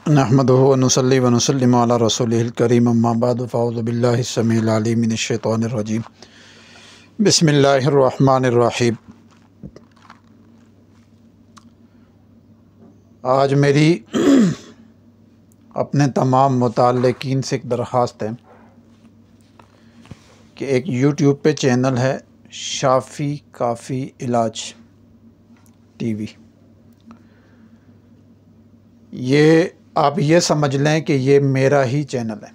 نحمدہ و نصلی و نسلم علی رسولہ الکریم اما بعد فاعوذ باللہ السمیع العلیم من الشیطان الرجیم بسم اللہ الرحمن الرحیم۔ آج میری اپنے تمام متعلقین سے ایک درخواست ہے کہ ایک یوٹیوب پہ چینل ہے شافی کافی علاج ٹی وی، یہ آپ یہ سمجھ لیں کہ یہ میرا ہی چینل ہے۔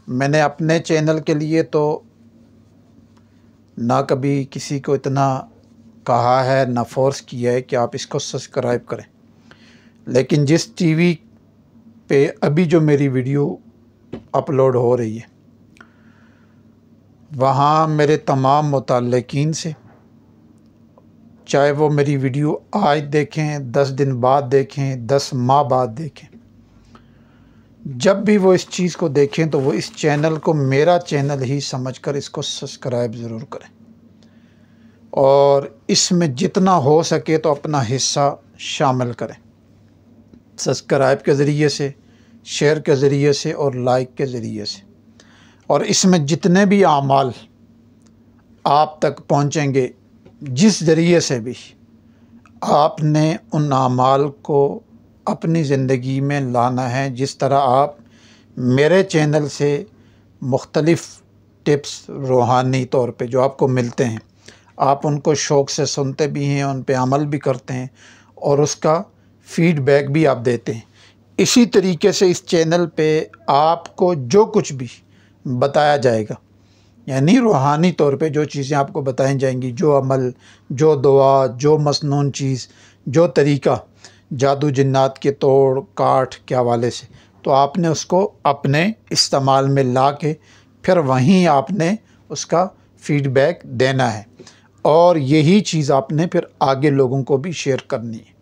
میں نے اپنے چینل کے لیے تو نہ کبھی کسی کو اتنا کہا ہے نہ فورس کیا ہے کہ آپ اس کو سبسکرائب کریں، لیکن جس ٹی وی پہ ابھی جو میری ویڈیو اپلوڈ ہو رہی ہے وہاں میرے تمام متعلقین سے، چاہے وہ میری ویڈیو آج دیکھیں، 10 دن بعد دیکھیں، 10 ماہ بعد دیکھیں، جب بھی وہ اس چیز کو دیکھیں تو وہ اس چینل کو میرا چینل ہی سمجھ کر اس کو سبسکرائب ضرور کریں، اور اس میں جتنا ہو سکے تو اپنا حصہ شامل کریں، سبسکرائب کے ذریعے سے، شیئر کے ذریعے سے اور لائک کے ذریعے سے۔ اور اس میں جتنے بھی اعمال آپ تک پہنچیں گے، جس ذریعے سے بھی، آپ نے ان اعمال کو اپنی زندگی میں لانا ہے۔ جس طرح آپ میرے چینل سے مختلف ٹپس روحانی طور پہ جو آپ کو ملتے ہیں، آپ ان کو شوق سے سنتے بھی ہیں، ان پہ عمل بھی کرتے ہیں اور اس کا فیڈ بیک بھی آپ دیتے ہیں، اسی طریقے سے اس چینل پہ آپ کو جو کچھ بھی بتایا جائے گا، یعنی روحانی طور پہ جو چیزیں آپ کو بتائی جائیں گی، جو عمل، جو دعا، جو مسنون چیز، جو طریقہ جادو جنات کے توڑ کاٹ کے حوالے سے، تو آپ نے اس کو اپنے استعمال میں لا کے پھر وہیں آپ نے اس کا فیڈ بیک دینا ہے، اور یہی چیز آپ نے پھر آگے لوگوں کو بھی شیئر کرنی ہے۔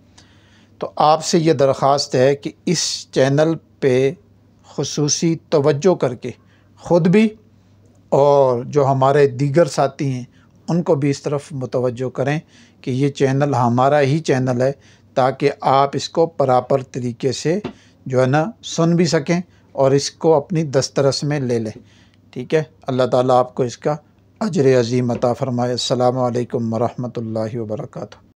تو آپ سے یہ درخواست ہے کہ اس چینل پہ خصوصی توجہ کر کے خود بھی اور جو ہمارے دیگر ساتھی ہیں ان کو بھی اس طرف متوجہ کریں کہ یہ چینل ہمارا ہی چینل ہے، تاکہ آپ اس کو پراپر طریقے سے جو ہے نا سن بھی سکیں اور اس کو اپنی دسترس میں لے لیں۔ ٹھیک ہے، اللہ تعالیٰ آپ کو اس کا اجر عظیم عطا فرمائے۔ السلام علیکم ورحمۃ اللہ وبرکاتہ۔